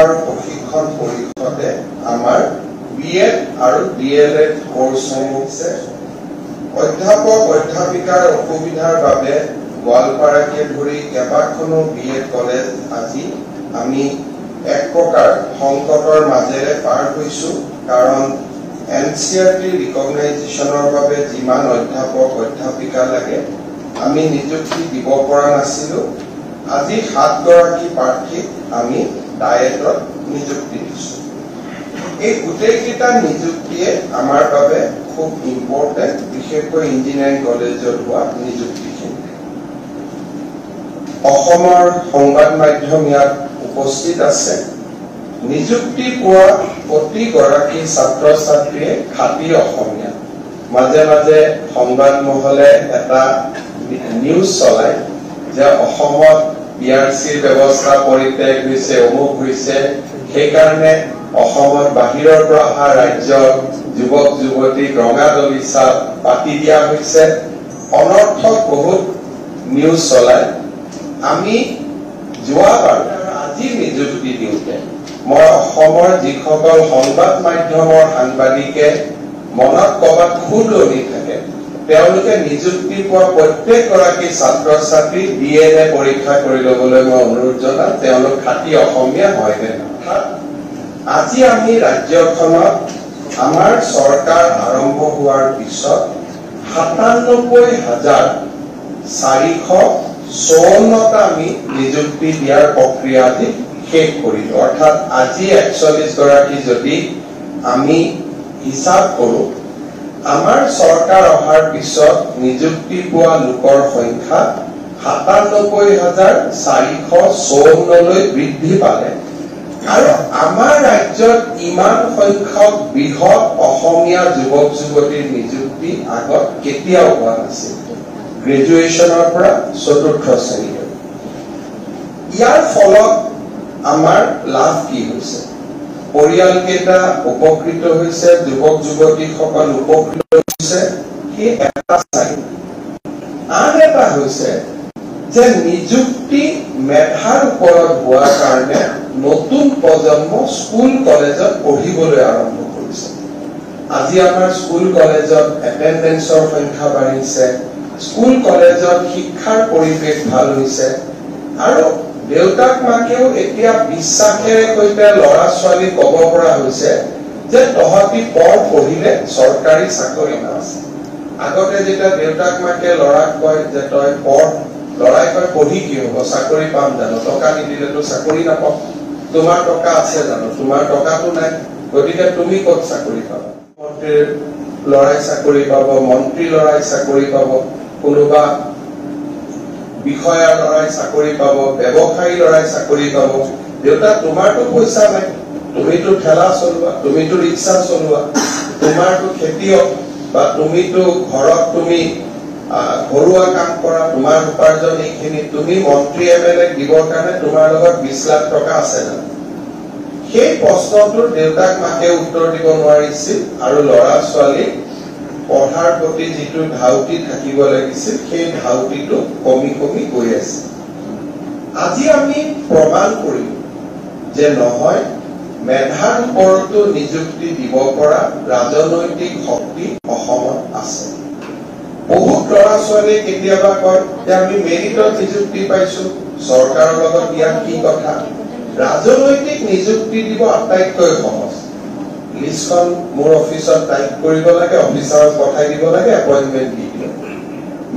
আৰু প্ৰশিক্ষণ পৰিষদে আমাৰ বিএড আৰু ডিএলএড কোৰ্ছসমূহ আছে। অধ্যাপক অধ্যাপিকাৰ অসুবিধাৰ বাবে গোৱালপাৰাকে ধৰি কেইবাখনো বিএড কলেজ আজি আমি এক প্ৰকাৰ সংকটৰ মাজেৰে পাৰ হৈছো, কাৰণ এনচিআৰটি ৰিকগনাইজেশ্যনৰ বাবে যিমান অধ্যাপক অধ্যাপিকা লাগে আমি নিযুক্তি দিব পৰা নাছিলো। আজি 7 গৰাকী প্ৰাৰ্থীক আমি ডায়েটত নিযুক্তি দিছো। এই গোটেইকেইটা নিযুক্তিয়ে আমাৰ বাবে খুব ইম্পৰ্টেণ্ট, বিশেষকৈ ইঞ্জিনিয়াৰিং কলেজত হোৱা নিযুক্তিখিনি। অসমৰ সংবাদ মাধ্যম ইয়াত উপস্থিত আছে। নিযুক্তি পোৱা প্ৰতিগৰাকী ছাত্ৰ ছাত্ৰীয়ে খাঁটি অসমীয়া। মাজে মাজে সংবাদ মহলে এটা নিউজ চলায় যে অসমত বিআৰচিৰ ব্যৱস্থা পৰিত্যাগ হৈছে, অমুক হৈছে, সেইকাৰণে অসমত বাহিৰৰ পৰা অহা ৰাজ্যৰ যুৱক যুৱতীক ৰঙা দলিচা পাতি দিয়া হৈছে। অনৰ্থক বহুত নিউজ চলায়। আমি যোৱাবাৰ আজি নিযুক্তি দিওঁতে মই অসমৰ যিসকল সংবাদ মাধ্যমৰ সাংবাদিকে মনত ক'ৰবাত খুদনি থাকে, তেওঁলোকে নিযুক্তি পোৱা প্ৰত্যেকগৰাকী ছাত্ৰ ছাত্ৰী ডিএনএ পৰীক্ষা কৰি ল'বলৈ মই অনুৰোধ জনাম, তেওঁলোক খাঁটি অসমীয়া হয় নে নহয়। আজি আমি ৰাজ্যখনত আমাৰ চৰকাৰ আৰম্ভ হোৱাৰ পিছত 97,454টা আমি নিযুক্তি দিয়াৰ প্ৰক্ৰিয়াটি শেষ কৰিলো। অৰ্থাৎ আজি 41 গৰাকী যদি আমি হিচাপ কৰো, আমাৰ চৰকাৰ অহাৰ পিছত নিযুক্তি পোৱা লোকৰ সংখ্যা 97,454লৈ বৃদ্ধি পালে। আৰু আমাৰ ৰাজ্যত ইমান সংখ্যক বৃহৎ অসমীয়া যুৱক যুৱতীৰ নিযুক্তি আগত কেতিয়াও হোৱা নাছিল, গ্ৰেজুৱেশ্যনৰ পৰা 4ৰ্থ শ্ৰেণীলৈ। ইয়াৰ ফলত আমাৰ লাভ কি হৈছে? পৰিয়ালকেইটা উপকৃত হৈছে, যুৱক যুৱতীসকল উপকৃত হৈছে, সেই এটা চাই। আন এটা হৈছে যে নিযুক্তি মেধাৰ ওপৰত হোৱাৰ কাৰণে নতুন প্ৰজন্ম স্কুল কলেজত পঢ়িবলৈ আৰম্ভ কৰিছে। আজি আমাৰ স্কুল কলেজত এটেণ্ডেন্সৰ সংখ্যা বাঢ়িছে, স্কুল কলেজত শিক্ষাৰ পৰিৱেশ ভাল হৈছে, আৰু দেউতাক মাকেও এতিয়া বিশ্বাসেৰে সৈতে ল'ৰা ছোৱালী ক'ব পৰা হৈছে যে তহঁতি পঢ়িলে চৰকাৰী চাকৰি নাছে। আগতে যেতিয়া দেউতাক মাকে ল'ৰাক কয় যে তই পঢ়, ল'ৰাই কয় পঢ়ি কি হ'ব, চাকৰি পাম জানো, টকা নিদিলেতো চাকৰি নাপাম, তোমাৰ টকা আছে জানো, তোমাৰ টকাটো নাই, গতিকে তুমি ক'ত চাকৰি পাবা। মন্ত্ৰীৰ ল'ৰাই চাকৰি পাব, মন্ত্ৰী ল'ৰাই চাকৰি পাব, কোনোবা বিষয়াৰ ল'ৰাই চাকৰি পাব, ব্যৱসায়ী ল'ৰাই চাকৰি পাব। দেউতা তোমাৰতো পইচা নাই, তুমিতো ঠেলা চলোৱা, তুমিতো ৰিক্সা চলোৱা, তোমাৰতো খেতিয়ক, বা তুমিতো ঘৰত তুমি ঘৰুৱা কাম কৰা, তোমাৰ উপাৰ্জন এইখিনি, তুমি মন্ত্ৰী এমএলএ দিবৰ কাৰণে তোমাৰ লগত 20 লাখ টকা আছে জানো? সেই প্ৰশ্নটোৰ দেউতাক মাকে উত্তৰ দিব নোৱাৰিছিল, আৰু ল'ৰা ছোৱালী পঢ়াৰ প্ৰতি যিটো ধাউতি থাকিব লাগিছিল সেই ধাউতিটো কমি কমি গৈ আছে। আজি আমি প্ৰমাণ কৰিম যে নহয়, মেধাৰ ওপৰতো নিযুক্তি দিব পৰা ৰাজনৈতিক শক্তি অসমত আছে। বহুত ল'ৰা ছোৱালীয়ে কেতিয়াবা কয় যে আমি মেৰিটত নিযুক্তি পাইছো, চৰকাৰৰ লগত ইয়াত কি কথা। ৰাজনৈতিক নিযুক্তি দিব আটাইতকৈ সহজ। লিষ্টখন মোৰ অফিচত টাইপ কৰিব লাগে, অফিচাৰক পঠাই দিব লাগে, এপইণ্টমেণ্ট দি দিয়ে।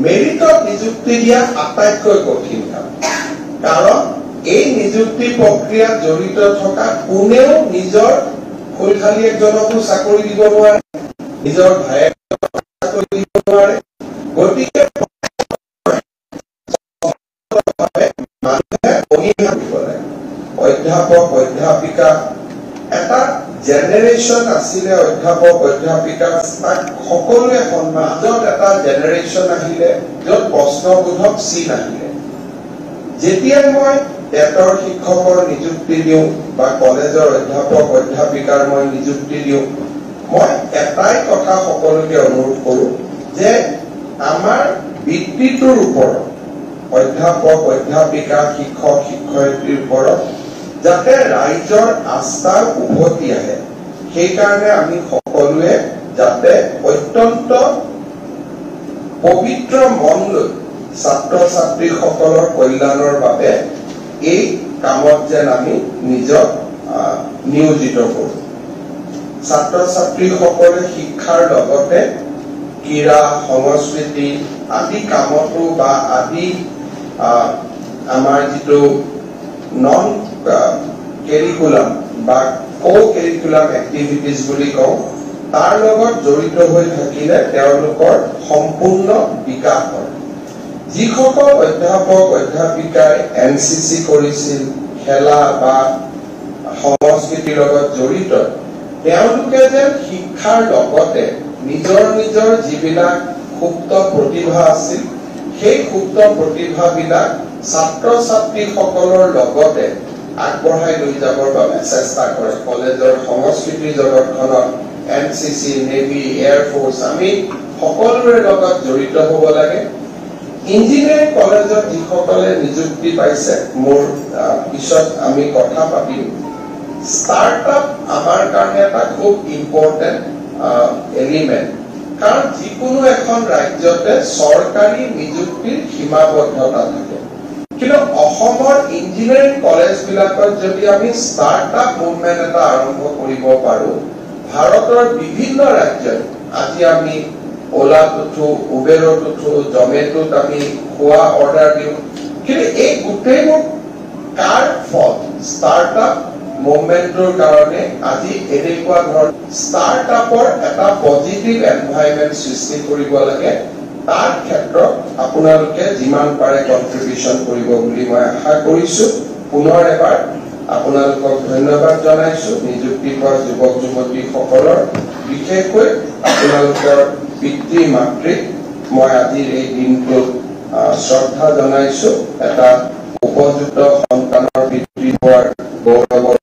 মেৰিটত নিযুক্তি দিয়া আটাইতকৈ কঠিন কাম, কাৰণ এই নিযুক্তি প্ৰক্ৰিয়াত জড়িত থকা কোনেও নিজৰ ফুলখালীয়েকজনকো চাকৰি দিব নোৱাৰে, নিজৰ ভায়েকক চাকৰি দিব নোৱাৰে। গতিকে অধ্যাপক অধ্যাপিকা এটা জেনেৰেশ্যন আছিলে, অধ্যাপক অধ্যাপিকা তাক সকলোৱে সন্মানত এটা জেনেৰেশ্যন আহিলে য'ত প্ৰশ্নবোধক চিন আহিলে। যেতিয়াই মই টেটৰ শিক্ষকৰ নিযুক্তি দিওঁ বা কলেজৰ অধ্যাপক অধ্যাপিকাৰ মই নিযুক্তি দিওঁ, মই এটাই কথা সকলোকে অনুৰোধ কৰো যে আমাৰ বৃত্তিটোৰ ওপৰত, অধ্যাপক অধ্যাপিকা শিক্ষক শিক্ষয়িত্ৰীৰ ওপৰত যাতে ৰাইজৰ আস্থা উভতি আহে সেইকাৰণে আমি সকলোৱে যাতে অত্যন্ত পবিত্ৰ মন লৈ ছাত্ৰ ছাত্ৰীসকলৰ কল্যাণৰ বাবে এই কামত যেন আমি নিজক নিয়োজিত কৰোঁ ছাত্ৰ ছাত্ৰীসকলে শিক্ষাৰ লগতে ক্ৰীড়া সংস্কৃতি আদি কামতো বা আদি আমাৰ যিটো নন কেৰিকুলাম বা co-curriculum activities বুলি কওঁ তাৰ লগত জড়িত হৈ থাকিলে তেওঁলোকৰ সম্পূৰ্ণ বিকাশ হয় যিসকল অধ্যাপক অধ্যাপিকাই এনচিচি কৰিছিল খেলা বা সংস্কৃতিৰ লগত জড়িত তেওঁলোকে যে শিক্ষাৰ লগতে নিজৰ নিজৰ যিবিলাক সুপ্ত প্ৰতিভা আছিল সেই সুপ্ত প্ৰতিভাবিলাক ছাত্ৰ ছাত্ৰীসকলৰ লগতে আগবঢ়াই লৈ যাবৰ বাবে চেষ্টা কৰে কলেজৰ সংস্কৃতিৰ জগতখনত এনচিচি নেভি এয়াৰ ফোৰ্স আমি সকলোৰে লগত জড়িত হ'ব লাগে ইঞ্জিনিয়াৰিং কলেজত যিসকলে নিযুক্তি পাইছে মোৰ পিছত আমি কথা পাতিম ষ্টাৰ্টআপ আমাৰ কাৰণে এটা খুব ইম্পৰ্টেণ্ট এলিমেণ্ট কাৰণ যিকোনো এখন ৰাজ্যতে চৰকাৰী নিযুক্তিৰ সীমাবদ্ধতা থাকে কিন্তু অসমৰ ইঞ্জিনিয়াৰিং কলেজবিলাকত যদি আমি ষ্টাৰ্টআপ মুভমেণ্ট এটা আৰম্ভ কৰিব পাৰোঁ ভাৰতৰ বিভিন্ন ৰাজ্যত আজি আমি ওলাত উঠো উবেৰত উঠো জমেটোত আমি খোৱা অৰ্ডাৰ দিওঁ কিন্তু এই গোটেইবোৰ কাৰ ফল ষ্টাৰ্টআপ মুভমেণ্টৰ কাৰণে আজি এনেকুৱা ধৰণৰ ষ্টাৰ্টআপৰ এটা পজিটিভ এনভাইৰনমেণ্ট সৃষ্টি কৰিব লাগে তাৰ ক্ষেত্ৰত আপোনালোকে যিমান পাৰে কন্ট্ৰিবিউশন কৰিব বুলি মই আশা কৰিছো পুনৰ এবাৰ আপোনালোকক ধন্যবাদ জনাইছো নিযুক্তি পোৱা যুৱক যুৱতীসকলৰ বিশেষকৈ আপোনালোকৰ পিতৃ মাতৃক মই আজিৰ এই দিনটোত শ্ৰদ্ধা জনাইছো এটা উপযুক্ত সন্তানৰ বৃদ্ধি হোৱাৰ গৌৰৱৰ